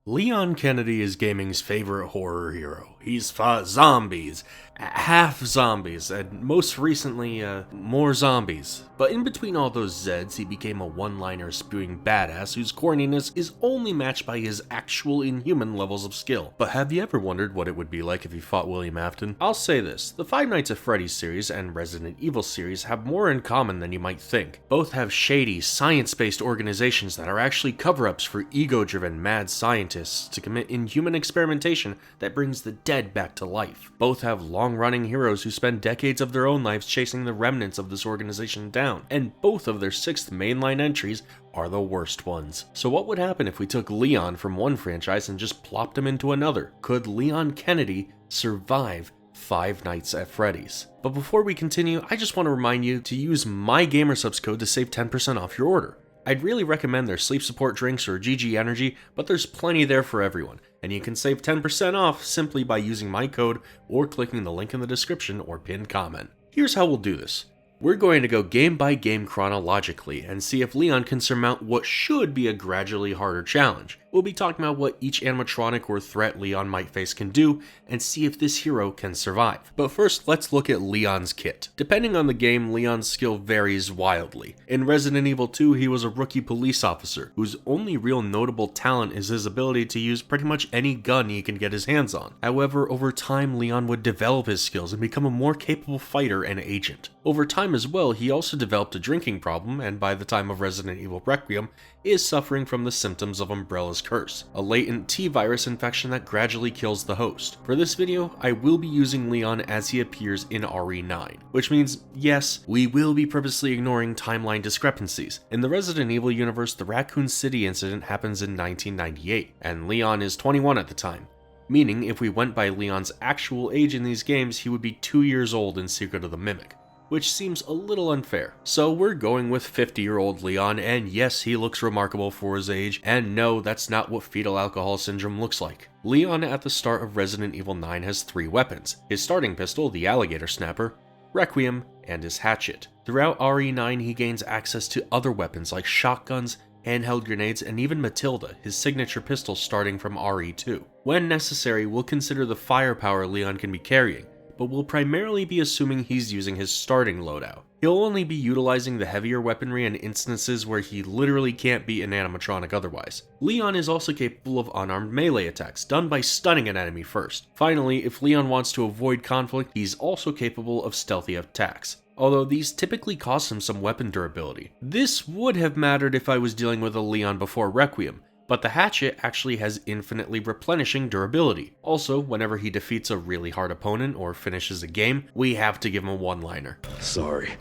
Leon Kennedy is gaming's favorite horror hero. He's fought zombies, half zombies, and most recently, more zombies. But in between all those Zeds, he became a one-liner spewing badass whose corniness is only matched by his actual inhuman levels of skill. But have you ever wondered what it would be like if he fought William Afton? I'll say this, the Five Nights at Freddy series and Resident Evil series have more in common than you might think. Both have shady, science-based organizations that are actually cover-ups for ego-driven mad scientists to commit inhuman experimentation that brings the dead back to life. Both have long-running heroes who spend decades of their own lives chasing the remnants of this organization down, and both of their 6th mainline entries are the worst ones. So what would happen if we took Leon from one franchise and just plopped him into another? Could Leon Kennedy survive Five Nights at Freddy's? But before we continue, I just want to remind you to use my Gamersupps code to save 10% off your order. I'd really recommend their sleep support drinks or GG Energy, but there's plenty there for everyone, and you can save 10% off simply by using my code or clicking the link in the description or pinned comment. Here's how we'll do this. We're going to go game by game chronologically and see if Leon can surmount what should be a gradually harder challenge. We'll be talking about what each animatronic or threat Leon might face can do, and see if this hero can survive. But first, let's look at Leon's kit. Depending on the game, Leon's skill varies wildly. In Resident Evil 2, he was a rookie police officer, whose only real notable talent is his ability to use pretty much any gun he can get his hands on. However, over time, Leon would develop his skills and become a more capable fighter and agent. Over time as well, he also developed a drinking problem, and by the time of Resident Evil Requiem, is suffering from the symptoms of Umbrella's curse, a latent T-virus infection that gradually kills the host. For this video, I will be using Leon as he appears in RE9, which means, yes, we will be purposely ignoring timeline discrepancies. In the Resident Evil universe, the Raccoon City incident happens in 1998, and Leon is 21 at the time. Meaning, if we went by Leon's actual age in these games, he would be 2 years old in Secret of the Mimic, which seems a little unfair. So we're going with 50-year-old Leon, and yes, he looks remarkable for his age, and no, that's not what fetal alcohol syndrome looks like. Leon at the start of Resident Evil 9 has 3 weapons: his starting pistol, the Alligator Snapper, Requiem, and his hatchet. Throughout RE9, he gains access to other weapons like shotguns, handheld grenades, and even Matilda, his signature pistol starting from RE2. When necessary, we'll consider the firepower Leon can be carrying, but we'll primarily be assuming he's using his starting loadout. He'll only be utilizing the heavier weaponry in instances where he literally can't beat an animatronic otherwise. Leon is also capable of unarmed melee attacks, done by stunning an enemy first. Finally, if Leon wants to avoid conflict, he's also capable of stealthy attacks, although these typically cost him some weapon durability. This would have mattered if I was dealing with a Leon before Requiem, but the hatchet actually has infinitely replenishing durability. Also, whenever he defeats a really hard opponent or finishes a game, we have to give him a one-liner. Sorry,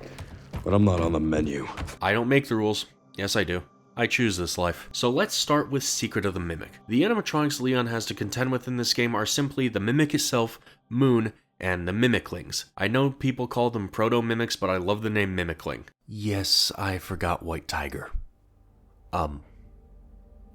but I'm not on the menu. I don't make the rules. Yes, I do. I choose this life. So let's start with Secret of the Mimic. The animatronics Leon has to contend with in this game are simply the Mimic itself, Moon, and the Mimiclings. I know people call them proto-mimics, but I love the name Mimicling. Yes, I forgot White Tiger.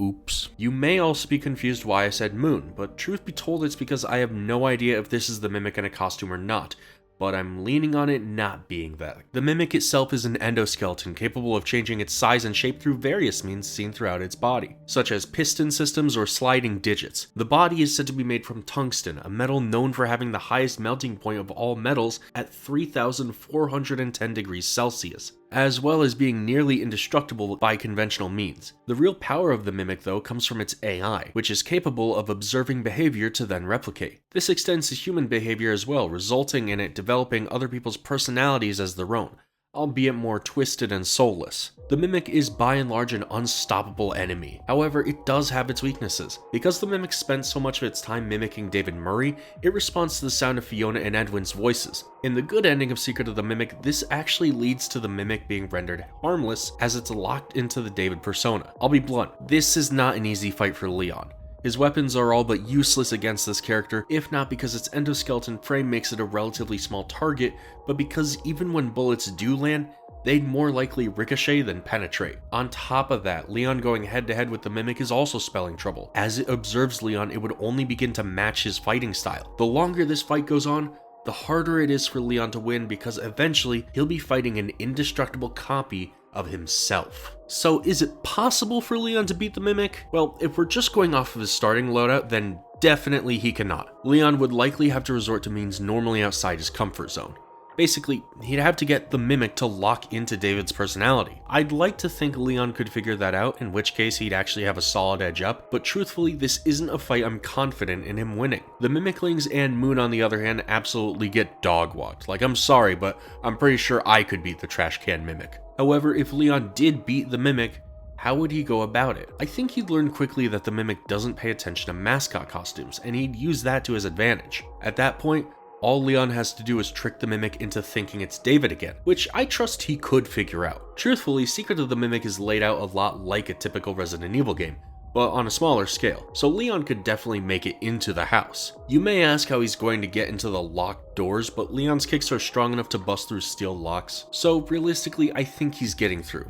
Oops. You may also be confused why I said Moon, but truth be told, it's because I have no idea if this is the Mimic in a costume or not, but I'm leaning on it not being that. The Mimic itself is an endoskeleton capable of changing its size and shape through various means seen throughout its body, such as piston systems or sliding digits. The body is said to be made from tungsten, a metal known for having the highest melting point of all metals at 3,410 degrees Celsius, as well as being nearly indestructible by conventional means. The real power of the Mimic, though, comes from its AI, which is capable of observing behavior to then replicate. This extends to human behavior as well, resulting in it developing other people's personalities as their own, albeit more twisted and soulless. The Mimic is by and large an unstoppable enemy. However, it does have its weaknesses. Because the Mimic spends so much of its time mimicking David Murray, it responds to the sound of Fiona and Edwin's voices. In the good ending of Secret of the Mimic, this actually leads to the Mimic being rendered harmless as it's locked into the David persona. I'll be blunt, this is not an easy fight for Leon. His weapons are all but useless against this character, if not because its endoskeleton frame makes it a relatively small target, but because even when bullets do land, they'd more likely ricochet than penetrate. On top of that, Leon going head to head with the Mimic is also spelling trouble. As it observes Leon, it would only begin to match his fighting style. The longer this fight goes on, the harder it is for Leon to win, because eventually he'll be fighting an indestructible copy of himself. So is it possible for Leon to beat the Mimic? Well, if we're just going off of his starting loadout, then definitely he cannot. Leon would likely have to resort to means normally outside his comfort zone. Basically, he'd have to get the Mimic to lock into David's personality. I'd like to think Leon could figure that out, in which case he'd actually have a solid edge up, but truthfully, this isn't a fight I'm confident in him winning. The Mimiclings and Moon, on the other hand, absolutely get dog-walked. Like, I'm sorry, but I'm pretty sure I could beat the trash can Mimic. However, if Leon did beat the Mimic, how would he go about it? I think he'd learn quickly that the Mimic doesn't pay attention to mascot costumes, and he'd use that to his advantage. At that point, all Leon has to do is trick the Mimic into thinking it's David again, which I trust he could figure out. Truthfully, Secret of the Mimic is laid out a lot like a typical Resident Evil game, but on a smaller scale, so Leon could definitely make it into the house. You may ask how he's going to get into the locked doors, but Leon's kicks are strong enough to bust through steel locks, so realistically I think he's getting through.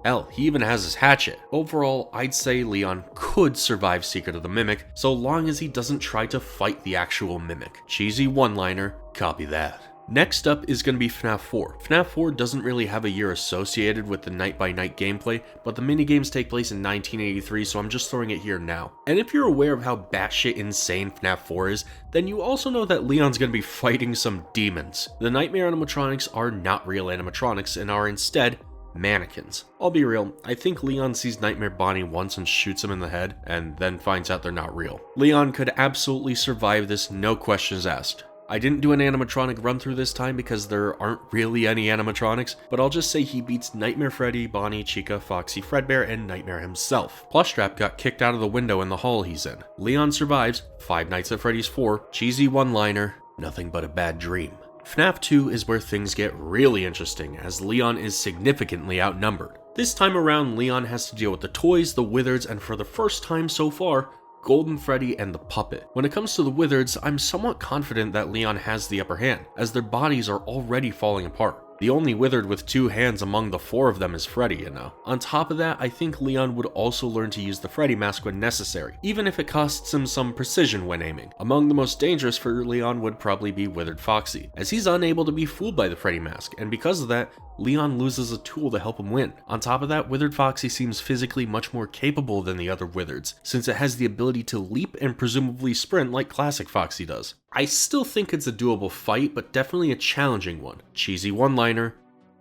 Hell, he even has his hatchet. Overall, I'd say Leon could survive Secret of the Mimic, so long as he doesn't try to fight the actual Mimic. Cheesy one-liner, copy that. Next up is going to be FNAF 4. FNAF 4 doesn't really have a year associated with the night-by-night gameplay, but the minigames take place in 1983, so I'm just throwing it here now. And if you're aware of how batshit insane FNAF 4 is, then you also know that Leon's going to be fighting some demons. The Nightmare animatronics are not real animatronics and are instead mannequins. I'll be real, I think Leon sees Nightmare Bonnie once and shoots him in the head, and then finds out they're not real. Leon could absolutely survive this, no questions asked. I didn't do an animatronic run through this time because there aren't really any animatronics, but I'll just say he beats Nightmare Freddy, Bonnie, Chica, Foxy, Fredbear, and Nightmare himself. Plushtrap got kicked out of the window in the hall he's in. Leon survives, Five Nights at Freddy's 4, cheesy one-liner, nothing but a bad dream. FNAF 2 is where things get really interesting, as Leon is significantly outnumbered. This time around, Leon has to deal with the toys, the Wizards, and for the first time so far, Golden Freddy and the puppet. When it comes to the Wizards, I'm somewhat confident that Leon has the upper hand, as their bodies are already falling apart. The only Wizard with two hands among the four of them is Freddy, you know. On top of that, I think Leon would also learn to use the Freddy mask when necessary, even if it costs him some precision when aiming. Among the most dangerous for Leon would probably be Withered Foxy, as he's unable to be fooled by the Freddy mask, and because of that, Leon loses a tool to help him win. On top of that, Withered Foxy seems physically much more capable than the other Wizards, since it has the ability to leap and presumably sprint like classic Foxy does. I still think it's a doable fight, but definitely a challenging one. Cheesy one-liner,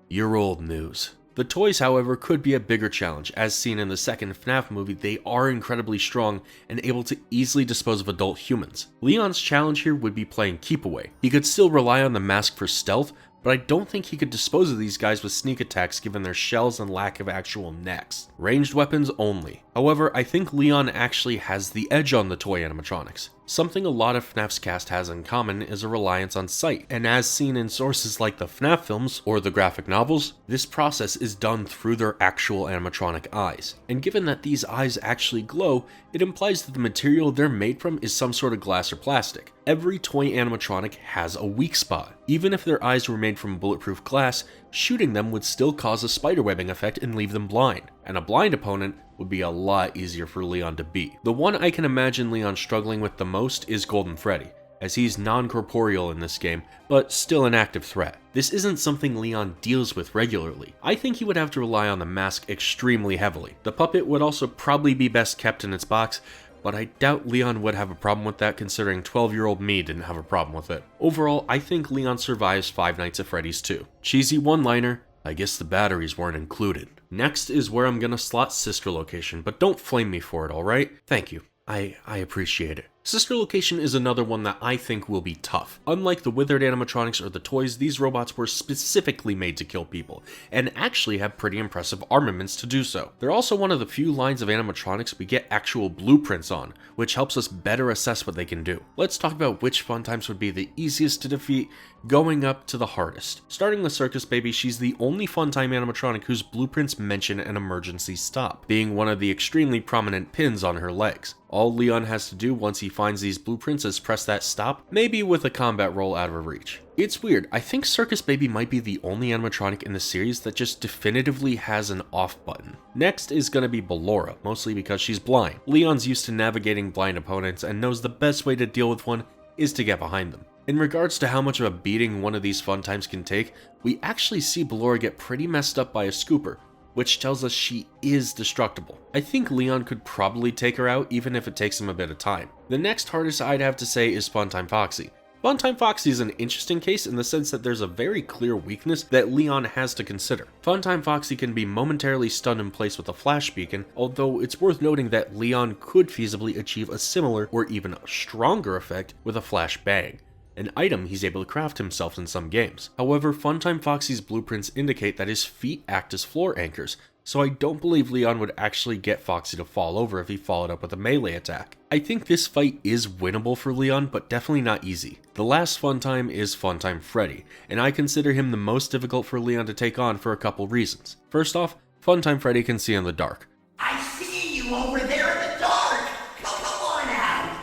you're old news. The toys, however, could be a bigger challenge. As seen in the second FNAF movie, they are incredibly strong and able to easily dispose of adult humans. Leon's challenge here would be playing keep away. He could still rely on the mask for stealth, but I don't think he could dispose of these guys with sneak attacks given their shells and lack of actual necks. Ranged weapons only. However, I think Leon actually has the edge on the toy animatronics. Something a lot of FNAF's cast has in common is a reliance on sight, and as seen in sources like the FNAF films or the graphic novels, this process is done through their actual animatronic eyes. And given that these eyes actually glow, it implies that the material they're made from is some sort of glass or plastic. Every toy animatronic has a weak spot. Even if their eyes were made from bulletproof glass, shooting them would still cause a spiderwebbing effect and leave them blind, and a blind opponent would be a lot easier for Leon to beat. The one I can imagine Leon struggling with the most is Golden Freddy, as he's non-corporeal in this game, but still an active threat. This isn't something Leon deals with regularly. I think he would have to rely on the mask extremely heavily. The puppet would also probably be best kept in its box, but I doubt Leon would have a problem with that considering 12-year-old me didn't have a problem with it. Overall, I think Leon survives Five Nights at Freddy's 2. Cheesy one-liner, I guess the batteries weren't included. Next is where I'm gonna slot Sister Location, but don't flame me for it, alright? Thank you. I appreciate it. Sister Location is another one that I think will be tough. Unlike the withered animatronics or the toys, these robots were specifically made to kill people, and actually have pretty impressive armaments to do so. They're also one of the few lines of animatronics we get actual blueprints on, which helps us better assess what they can do. Let's talk about which Funtimes would be the easiest to defeat, going up to the hardest. Starting with Circus Baby, she's the only Funtime animatronic whose blueprints mention an emergency stop, being one of the extremely prominent pins on her legs. All Leon has to do once he finds these blueprints is press that stop, maybe with a combat roll out of reach. It's weird, I think Circus Baby might be the only animatronic in the series that just definitively has an off button. Next is gonna be Ballora, mostly because she's blind. Leon's used to navigating blind opponents and knows the best way to deal with one is to get behind them. In regards to how much of a beating one of these Funtimes can take, we actually see Ballora get pretty messed up by a scooper, which tells us she is destructible. I think Leon could probably take her out even if it takes him a bit of time. The next hardest I'd have to say is Funtime Foxy. Funtime Foxy is an interesting case in the sense that there's a very clear weakness that Leon has to consider. Funtime Foxy can be momentarily stunned in place with a flash beacon, although it's worth noting that Leon could feasibly achieve a similar or even stronger effect with a flash bang, an item he's able to craft himself in some games. However, Funtime Foxy's blueprints indicate that his feet act as floor anchors, so I don't believe Leon would actually get Foxy to fall over if he followed up with a melee attack. I think this fight is winnable for Leon, but definitely not easy. The last Funtime is Funtime Freddy, and I consider him the most difficult for Leon to take on for a couple reasons. First off, Funtime Freddy can see in the dark. I see you over there in the dark! Come on out!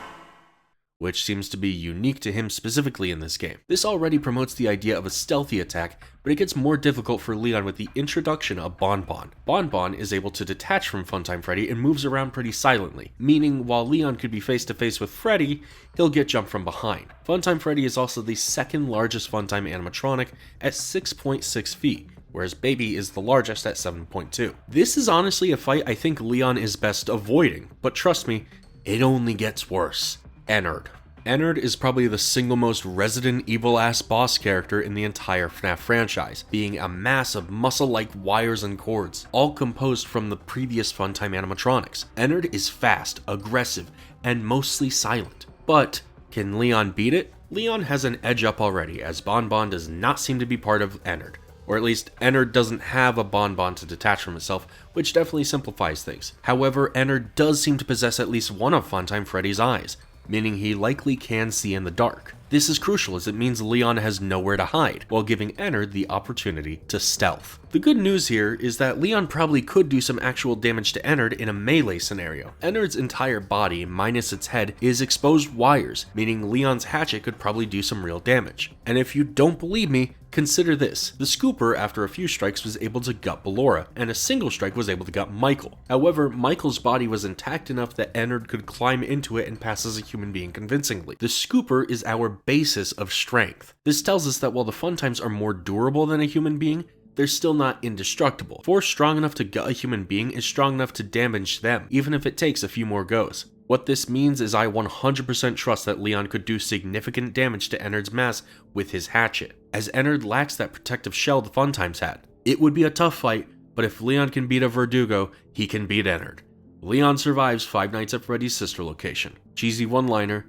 Which seems to be unique to him specifically in this game. This already promotes the idea of a stealthy attack, but it gets more difficult for Leon with the introduction of Bonbon. Bonbon is able to detach from Funtime Freddy and moves around pretty silently, meaning while Leon could be face to face with Freddy, he'll get jumped from behind. Funtime Freddy is also the second largest Funtime animatronic at 6.6 feet, whereas Baby is the largest at 7.2. This is honestly a fight I think Leon is best avoiding, but trust me, it only gets worse. Ennard. Ennard is probably the single most Resident Evil-ass boss character in the entire FNAF franchise, being a mass of muscle-like wires and cords, all composed from the previous Funtime animatronics. Ennard is fast, aggressive, and mostly silent. But can Leon beat it? Leon has an edge up already, as Bonbon does not seem to be part of Ennard. Or at least, Ennard doesn't have a Bonbon to detach from itself, which definitely simplifies things. However, Ennard does seem to possess at least one of Funtime Freddy's eyes, meaning he likely can see in the dark. This is crucial as it means Leon has nowhere to hide, while giving Ennard the opportunity to stealth. The good news here is that Leon probably could do some actual damage to Ennard in a melee scenario. Ennard's entire body, minus its head, is exposed wires, meaning Leon's hatchet could probably do some real damage. And if you don't believe me, consider this. The Scooper, after a few strikes, was able to gut Ballora, and a single strike was able to gut Michael. However, Michael's body was intact enough that Ennard could climb into it and pass as a human being convincingly. The Scooper is our basis of strength. This tells us that while the Funtimes are more durable than a human being, they're still not indestructible. Force strong enough to gut a human being is strong enough to damage them, even if it takes a few more goes. What this means is I 100% trust that Leon could do significant damage to Ennard's mass with his hatchet, as Ennard lacks that protective shell the Funtimes had. It would be a tough fight, but if Leon can beat a Verdugo, he can beat Ennard. Leon survives Five Nights at Freddy's sister location. Cheesy one-liner,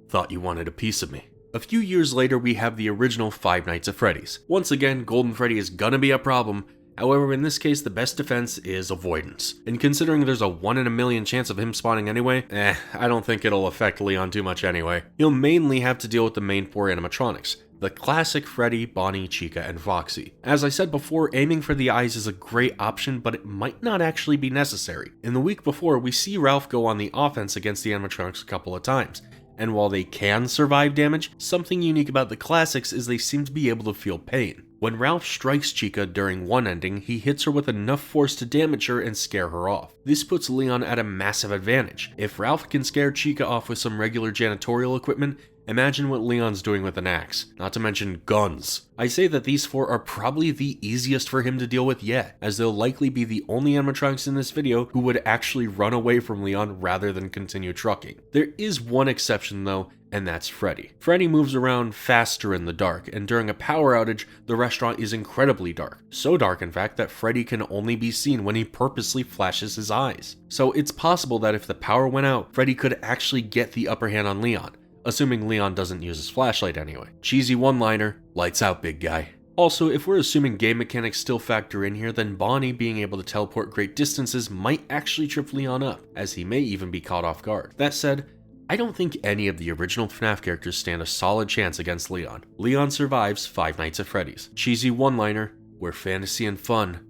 thought you wanted a piece of me. A few years later, we have the original Five Nights at Freddy's. Once again, Golden Freddy is gonna be a problem. However, in this case, the best defense is avoidance. And considering there's a 1 in a million chance of him spawning anyway, I don't think it'll affect Leon too much anyway. He'll mainly have to deal with the main 4 animatronics, the classic Freddy, Bonnie, Chica, and Foxy. As I said before, aiming for the eyes is a great option, but it might not actually be necessary. In the week before, we see Ralph go on the offense against the animatronics a couple of times. And while they can survive damage, something unique about the classics is they seem to be able to feel pain. When Ralph strikes Chica during one ending, he hits her with enough force to damage her and scare her off. This puts Leon at a massive advantage. If Ralph can scare Chica off with some regular janitorial equipment, imagine what Leon's doing with an axe, not to mention guns. I say that these 4 are probably the easiest for him to deal with yet, as they'll likely be the only animatronics in this video who would actually run away from Leon rather than continue trucking. There is one exception though, and that's Freddy. Freddy moves around faster in the dark, and during a power outage, the restaurant is incredibly dark. So dark in fact that Freddy can only be seen when he purposely flashes his eyes. So it's possible that if the power went out, Freddy could actually get the upper hand on Leon, assuming Leon doesn't use his flashlight anyway. Cheesy one-liner, lights out big guy. Also, if we're assuming game mechanics still factor in here, then Bonnie being able to teleport great distances might actually trip Leon up, as he may even be caught off guard. That said, I don't think any of the original FNAF characters stand a solid chance against Leon. Leon survives Five Nights at Freddy's. Cheesy one-liner, where fantasy and fun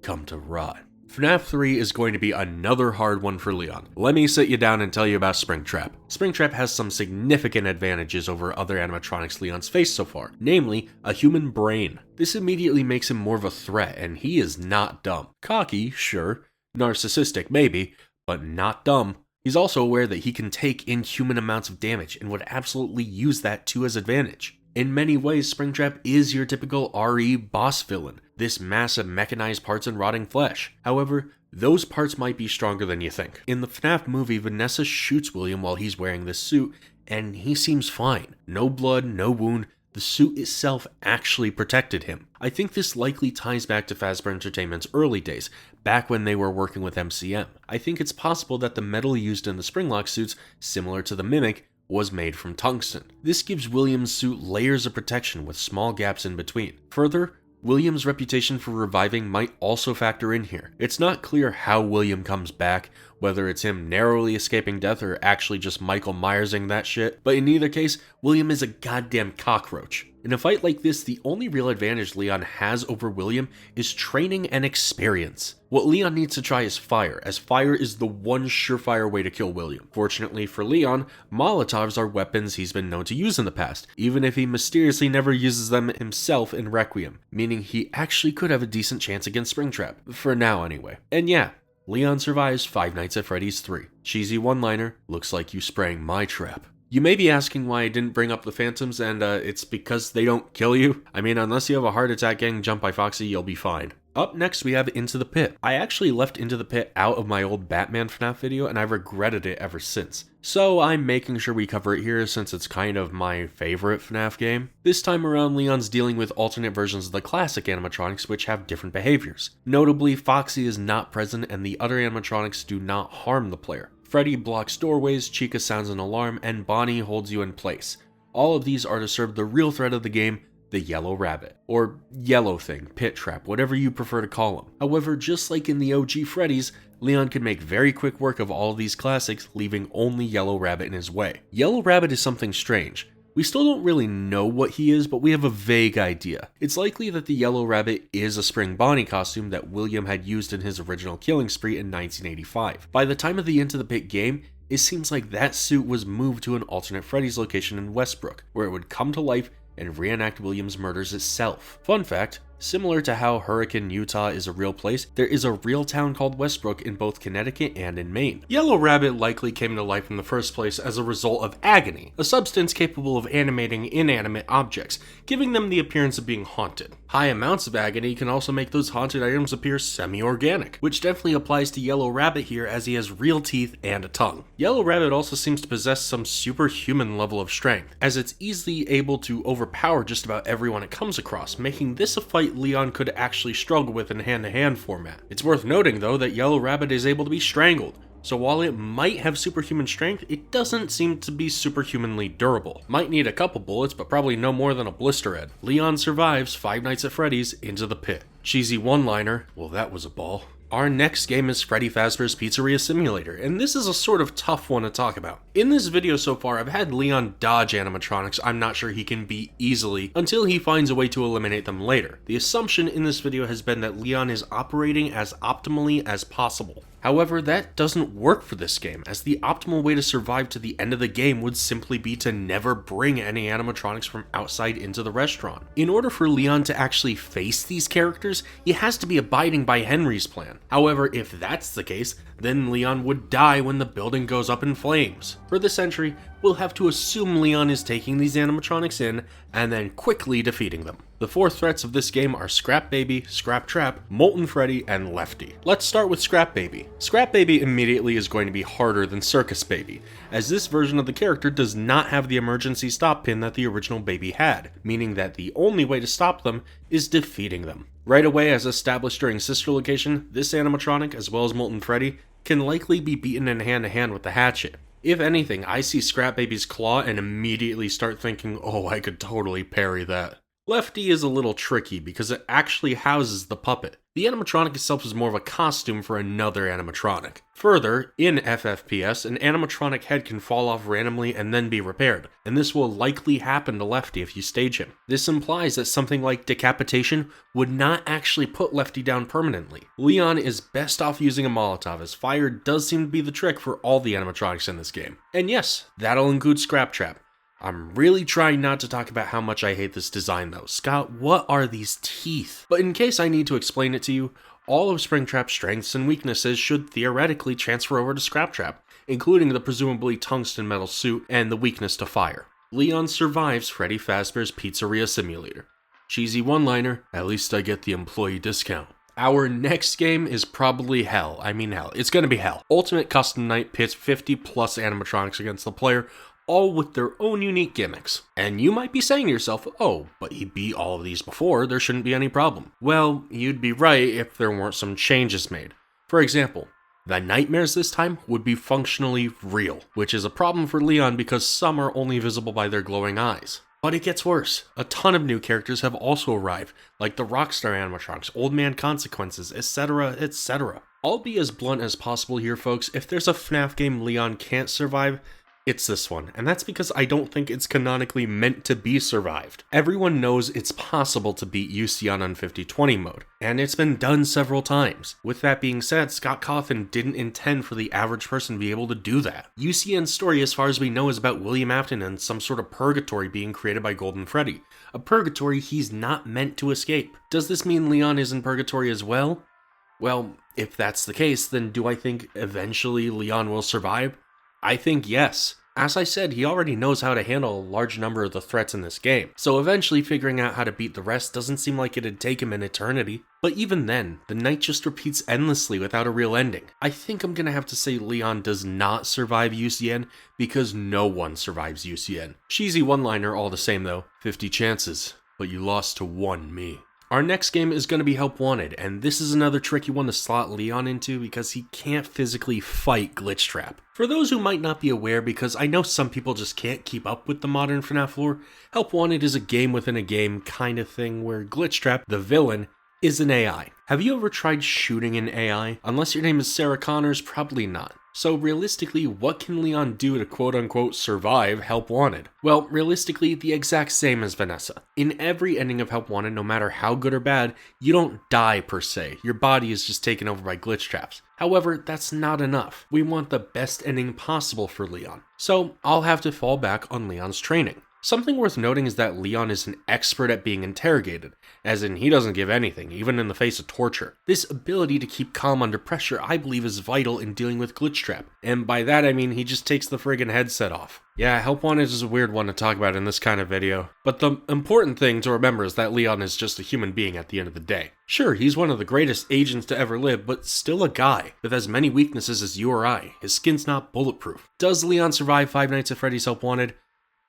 come to rot. FNAF 3 is going to be another hard one for Leon. Let me sit you down and tell you about Springtrap. Springtrap has some significant advantages over other animatronics Leon's faced so far, namely a human brain. This immediately makes him more of a threat, and he is not dumb. Cocky, sure. Narcissistic, maybe, but not dumb. He's also aware that he can take inhuman amounts of damage and would absolutely use that to his advantage. In many ways, Springtrap is your typical RE boss villain, this mass of mechanized parts and rotting flesh. However, those parts might be stronger than you think. In the FNAF movie, Vanessa shoots William while he's wearing this suit, and he seems fine. No blood, no wound. The suit itself actually protected him. I think this likely ties back to Fazbear Entertainment's early days, back when they were working with MCM. I think it's possible that the metal used in the Springlock suits, similar to the Mimic, was made from tungsten. This gives William's suit layers of protection with small gaps in between. Further, William's reputation for reviving might also factor in here. It's not clear how William comes back, whether it's him narrowly escaping death or actually just Michael Myersing that shit, but in either case, William is a goddamn cockroach. In a fight like this, the only real advantage Leon has over William is training and experience. What Leon needs to try is fire, as fire is the one surefire way to kill William. Fortunately for Leon, Molotovs are weapons he's been known to use in the past, even if he mysteriously never uses them himself in Requiem, meaning he actually could have a decent chance against Springtrap, for now anyway. And yeah, Leon survives Five Nights at Freddy's 3. Cheesy one-liner, looks like you sprang my trap. You may be asking why I didn't bring up the Phantoms, and it's because they don't kill you. I mean, unless you have a heart attack getting jumped by Foxy, you'll be fine. Up next, we have Into the Pit. I actually left Into the Pit out of my old Batman FNAF video, and I've regretted it ever since. So I'm making sure we cover it here since it's kind of my favorite FNAF game. This time around, Leon's dealing with alternate versions of the classic animatronics which have different behaviors. Notably, Foxy is not present and the other animatronics do not harm the player. Freddy blocks doorways, Chica sounds an alarm, and Bonnie holds you in place. All of these are to serve the real threat of the game, the Yellow Rabbit, or Yellow Thing, Pit Trap, whatever you prefer to call him. However, just like in the OG Freddy's, Leon can make very quick work of all of these classics, leaving only Yellow Rabbit in his way. Yellow Rabbit is something strange. We still don't really know what he is, but we have a vague idea. It's likely that the Yellow Rabbit is a Spring Bonnie costume that William had used in his original killing spree in 1985. By the time of the Into the Pit game, it seems like that suit was moved to an alternate Freddy's location in Westbrook, where it would come to life and reenact William's murders itself. Fun fact, similar to how Hurricane, Utah is a real place, there is a real town called Westbrook in both Connecticut and in Maine. Yellow Rabbit likely came to life in the first place as a result of agony, a substance capable of animating inanimate objects, giving them the appearance of being haunted. High amounts of agony can also make those haunted items appear semi-organic, which definitely applies to Yellow Rabbit here as he has real teeth and a tongue. Yellow Rabbit also seems to possess some superhuman level of strength, as it's easily able to overpower just about everyone it comes across, making this a fight Leon could actually struggle with in hand-to-hand format. It's worth noting though that Yellow Rabbit is able to be strangled, so while it might have superhuman strength, it doesn't seem to be superhumanly durable. Might need a couple bullets, but probably no more than a blister head. Leon survives Five Nights at Freddy's Into the Pit. Cheesy one-liner, well that was a ball. Our next game is Freddy Fazbear's Pizzeria Simulator, and this is a sort of tough one to talk about. In this video so far, I've had Leon dodge animatronics I'm not sure he can beat easily until he finds a way to eliminate them later. The assumption in this video has been that Leon is operating as optimally as possible. However, that doesn't work for this game, as the optimal way to survive to the end of the game would simply be to never bring any animatronics from outside into the restaurant. In order for Leon to actually face these characters, he has to be abiding by Henry's plan. However, if that's the case, then Leon would die when the building goes up in flames. For this entry, we'll have to assume Leon is taking these animatronics in and then quickly defeating them. The four threats of this game are Scrap Baby, Scrap Trap, Molten Freddy, and Lefty. Let's start with Scrap Baby. Scrap Baby immediately is going to be harder than Circus Baby, as this version of the character does not have the emergency stop pin that the original Baby had, meaning that the only way to stop them is defeating them. Right away, as established during Sister Location, this animatronic, as well as Molten Freddy, can likely be beaten in hand-to-hand with the hatchet. If anything, I see Scrap Baby's claw and immediately start thinking, oh, I could totally parry that. Lefty is a little tricky because it actually houses the puppet. The animatronic itself is more of a costume for another animatronic. Further, in FFPS, an animatronic head can fall off randomly and then be repaired, and this will likely happen to Lefty if you stage him. This implies that something like decapitation would not actually put Lefty down permanently. Leon is best off using a Molotov, as fire does seem to be the trick for all the animatronics in this game. And yes, that'll include Scrap Trap. I'm really trying not to talk about how much I hate this design though. Scott, what are these teeth? But in case I need to explain it to you, all of Springtrap's strengths and weaknesses should theoretically transfer over to Scrap Trap, including the presumably tungsten metal suit and the weakness to fire. Leon survives Freddy Fazbear's Pizzeria Simulator. Cheesy one-liner, at least I get the employee discount. Our next game is probably hell. It's gonna be hell. Ultimate Custom Night pits 50 plus animatronics against the player, all with their own unique gimmicks. And you might be saying to yourself, oh, but he beat all of these before, there shouldn't be any problem. Well, you'd be right if there weren't some changes made. For example, the nightmares this time would be functionally real, which is a problem for Leon because some are only visible by their glowing eyes. But it gets worse. A ton of new characters have also arrived, like the Rockstar animatronics, Old Man Consequences, etc, etc. I'll be as blunt as possible here, folks. If there's a FNAF game Leon can't survive, it's this one, and that's because I don't think it's canonically meant to be survived. Everyone knows it's possible to beat UC on 50/20 mode, and it's been done several times. With that being said, Scott Cawthon didn't intend for the average person to be able to do that. UCN's story, as far as we know, is about William Afton and some sort of purgatory being created by Golden Freddy. A purgatory he's not meant to escape. Does this mean Leon is in purgatory as well? Well, if that's the case, then do I think eventually Leon will survive? I think yes. As I said, he already knows how to handle a large number of the threats in this game, so eventually figuring out how to beat the rest doesn't seem like it'd take him an eternity. But even then, the night just repeats endlessly without a real ending. I think I'm gonna have to say Leon does not survive UCN because no one survives UCN. Cheesy one-liner all the same though, 50 chances, but you lost to one me. Our next game is going to be Help Wanted, and this is another tricky one to slot Leon into because he can't physically fight Glitchtrap. For those who might not be aware, because I know some people just can't keep up with the modern FNAF lore, Help Wanted is a game within a game kind of thing where Glitchtrap, the villain, is an AI. Have you ever tried shooting an AI? Unless your name is Sarah Connors, probably not. So realistically, what can Leon do to quote-unquote survive Help Wanted? Well, realistically, the exact same as Vanessa. In every ending of Help Wanted, no matter how good or bad, you don't die per se. Your body is just taken over by glitch traps. However, that's not enough. We want the best ending possible for Leon. So I'll have to fall back on Leon's training. Something worth noting is that Leon is an expert at being interrogated, as in he doesn't give anything, even in the face of torture. This ability to keep calm under pressure I believe is vital in dealing with Glitchtrap, and by that I mean he just takes the friggin' headset off. Yeah, Help Wanted is a weird one to talk about in this kind of video, but the important thing to remember is that Leon is just a human being at the end of the day. Sure, he's one of the greatest agents to ever live, but still a guy, with as many weaknesses as you or I. His skin's not bulletproof. Does Leon survive Five Nights at Freddy's Help Wanted?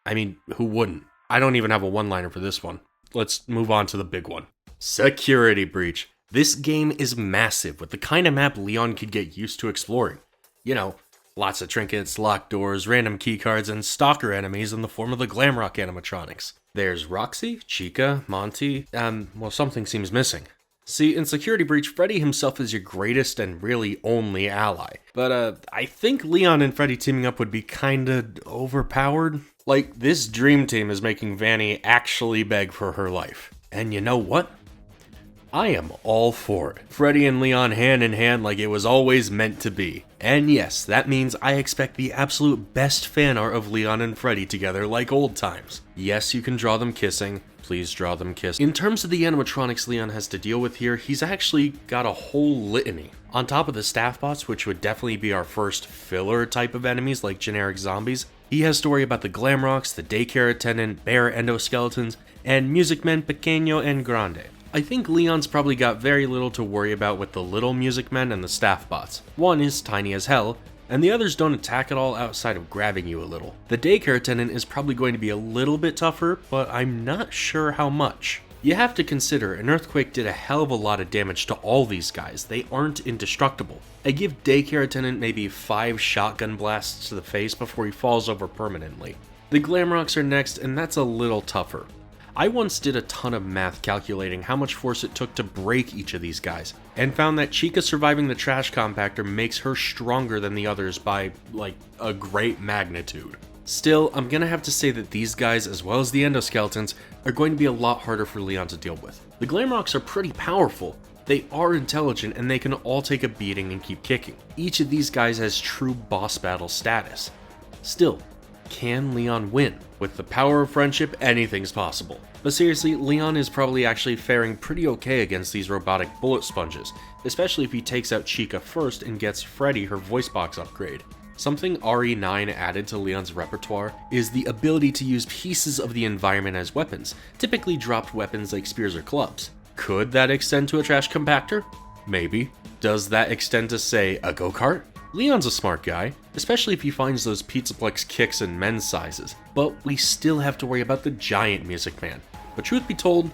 I mean, who wouldn't? I don't even have a one-liner for this one. Let's move on to the big one. Security Breach. This game is massive, with the kind of map Leon could get used to exploring. You know, lots of trinkets, locked doors, random keycards, and stalker enemies in the form of the Glamrock animatronics. There's Roxy, Chica, Monty, well, something seems missing. See, in Security Breach, Freddy himself is your greatest and really only ally. But, I think Leon and Freddy teaming up would be kinda overpowered. Like, this dream team is making Vanny actually beg for her life. And you know what? I am all for it. Freddy and Leon hand in hand like it was always meant to be. And yes, that means I expect the absolute best fan art of Leon and Freddy together like old times. Yes, you can draw them kissing. Please draw them kissing. In terms of the animatronics Leon has to deal with here, he's actually got a whole litany. On top of the staff bots, which would definitely be our first filler type of enemies like generic zombies, he has to worry about the Glamrocks, the daycare attendant, bear endoskeletons, and music men Pequeño and Grande. I think Leon's probably got very little to worry about with the little music men and the staff bots. One is tiny as hell, and the others don't attack at all outside of grabbing you a little. The daycare attendant is probably going to be a little bit tougher, but I'm not sure how much. You have to consider, an earthquake did a hell of a lot of damage to all these guys. They aren't indestructible. I give daycare attendant maybe 5 shotgun blasts to the face before he falls over permanently. The Glamrocks are next, and that's a little tougher. I once did a ton of math calculating how much force it took to break each of these guys, and found that Chica surviving the trash compactor makes her stronger than the others by, like, a great magnitude. Still, I'm gonna have to say that these guys, as well as the endoskeletons, are going to be a lot harder for Leon to deal with. The Glamrocks are pretty powerful. They are intelligent, and they can all take a beating and keep kicking. Each of these guys has true boss battle status. Still, can Leon win? With the power of friendship, anything's possible. But seriously, Leon is probably actually faring pretty okay against these robotic bullet sponges, especially if he takes out Chica first and gets Freddy her voice box upgrade. Something RE9 added to Leon's repertoire is the ability to use pieces of the environment as weapons, typically dropped weapons like spears or clubs. Could that extend to a trash compactor? Maybe. Does that extend to, say, a go-kart? Leon's a smart guy, especially if he finds those Pizzaplex kicks in men's sizes, but we still have to worry about the giant Music Man. But truth be told,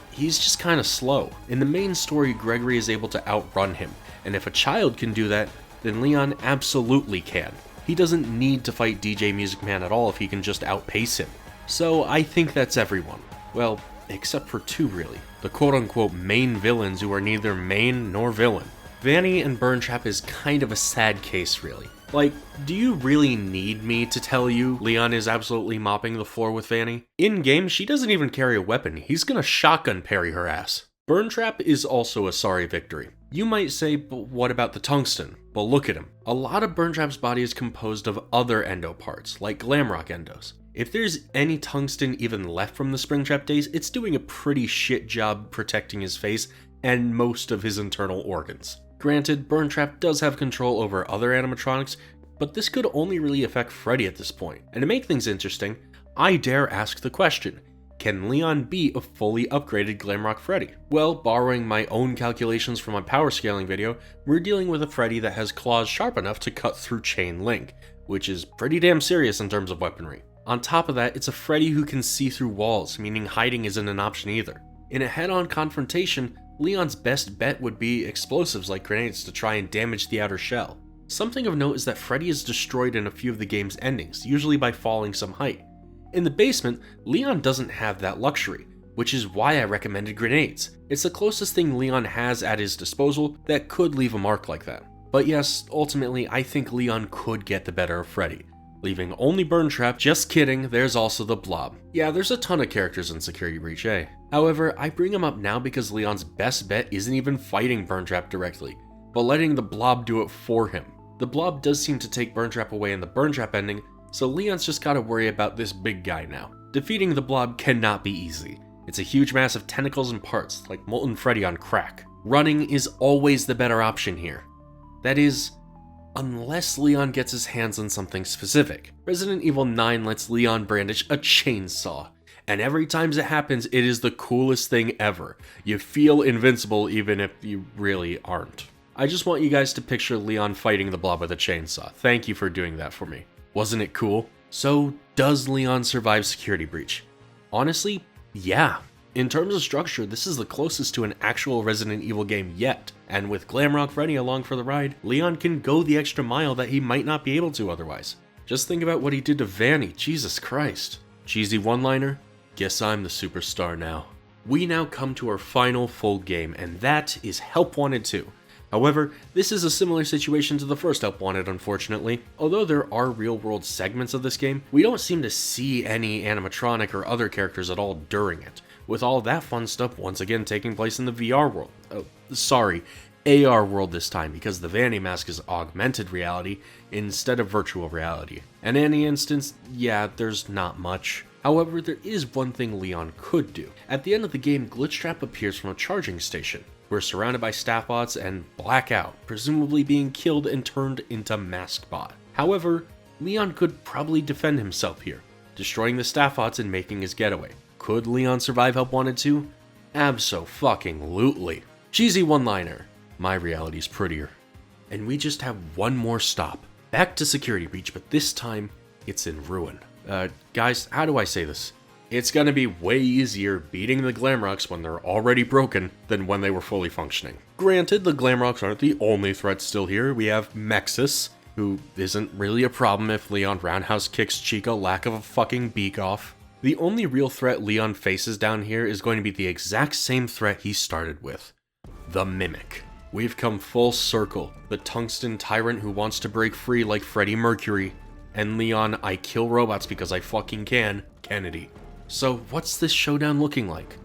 he's just kinda slow. In the main story, Gregory is able to outrun him, and if a child can do that, then Leon absolutely can. He doesn't need to fight DJ Music Man at all if he can just outpace him. So I think that's everyone. Well, except for two really. The quote-unquote main villains who are neither main nor villain. Vanny and Burntrap is kind of a sad case really. Like, do you really need me to tell you Leon is absolutely mopping the floor with Vanny? In-game, she doesn't even carry a weapon. He's gonna shotgun parry her ass. Burntrap is also a sorry victory. You might say, but what about the tungsten? Well, look at him. A lot of Burntrap's body is composed of other endo parts, like Glamrock endos. If there's any tungsten even left from the Springtrap days, it's doing a pretty shit job protecting his face and most of his internal organs. Granted, Burntrap does have control over other animatronics, but this could only really affect Freddy at this point. And to make things interesting, I dare ask the question, can Leon be a fully upgraded Glamrock Freddy? Well, borrowing my own calculations from my power scaling video, we're dealing with a Freddy that has claws sharp enough to cut through chain link, which is pretty damn serious in terms of weaponry. On top of that, it's a Freddy who can see through walls, meaning hiding isn't an option either. In a head-on confrontation, Leon's best bet would be explosives like grenades to try and damage the outer shell. Something of note is that Freddy is destroyed in a few of the game's endings, usually by falling some height. In the basement, Leon doesn't have that luxury, which is why I recommended grenades. It's the closest thing Leon has at his disposal that could leave a mark like that. But yes, ultimately I think Leon could get the better of Freddy, leaving only Burntrap. Just kidding, there's also the Blob. Yeah, there's a ton of characters in Security Breach, eh? However, I bring him up now because Leon's best bet isn't even fighting Burntrap directly, but letting the Blob do it for him. The Blob does seem to take Burntrap away in the Burntrap ending, so Leon's just gotta worry about this big guy now. Defeating the Blob cannot be easy. It's a huge mass of tentacles and parts, like Molten Freddy on crack. Running is always the better option here. That is, unless Leon gets his hands on something specific. Resident Evil 9 lets Leon brandish a chainsaw, and every time it happens, it is the coolest thing ever. You feel invincible even if you really aren't. I just want you guys to picture Leon fighting the Blob with a chainsaw. Thank you for doing that for me. Wasn't it cool? So, does Leon survive Security Breach? Honestly, yeah. In terms of structure, this is the closest to an actual Resident Evil game yet, and with Glamrock Freddy along for the ride, Leon can go the extra mile that he might not be able to otherwise. Just think about what he did to Vanny, Jesus Christ. Cheesy one-liner? Guess I'm the superstar now. We now come to our final full game, and that is Help Wanted 2. However, this is a similar situation to the first Help Wanted, unfortunately. Although there are real-world segments of this game, we don't seem to see any animatronic or other characters at all during it, with all that fun stuff once again taking place in the VR world. AR world this time, because the Vanny mask is augmented reality instead of virtual reality. And in any instance, yeah, there's not much. However, there is one thing Leon could do. At the end of the game, Glitchtrap appears from a charging station. We're surrounded by staff bots and Blackout, presumably being killed and turned into Masked Bot. However, Leon could probably defend himself here, destroying the staff bots and making his getaway. Could Leon survive Help Wanted 2? Abso-fucking-lutely. Cheesy one-liner. My reality's prettier. And we just have one more stop. Back to Security Breach, but this time, it's in ruin. Guys, how do I say this? It's gonna be way easier beating the Glamrocks when they're already broken than when they were fully functioning. Granted, the Glamrocks aren't the only threats still here. We have Mexus, who isn't really a problem if Leon roundhouse kicks Chica lack of a fucking beak off. The only real threat Leon faces down here is going to be the exact same threat he started with. The Mimic. We've come full circle. The tungsten tyrant who wants to break free like Freddie Mercury. And Leon, I kill robots because I fucking can, Kennedy. So what's this showdown looking like?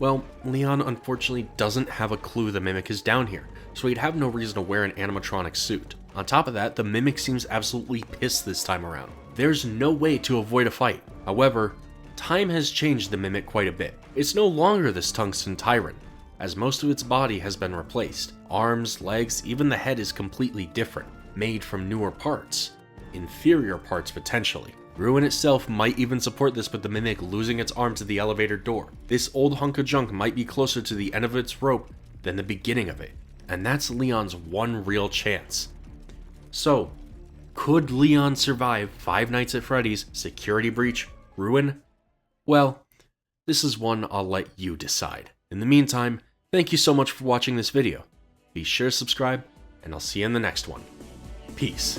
Well, Leon unfortunately doesn't have a clue the Mimic is down here, so he'd have no reason to wear an animatronic suit. On top of that, the Mimic seems absolutely pissed this time around. There's no way to avoid a fight. However, time has changed the Mimic quite a bit. It's no longer this tungsten tyrant, as most of its body has been replaced. Arms, legs, even the head is completely different, made from newer parts. inferior parts potentially. Ruin itself might even support this with the mimic losing its arm to the elevator door. This old hunk of junk might be closer to the end of its rope than the beginning of it, and that's Leon's one real chance. So, could Leon survive Five Nights at Freddy's security breach, Ruin? Well, this is one I'll let you decide. In the meantime, thank you so much for watching this video. Be sure to subscribe, and I'll see you in the next one. Peace.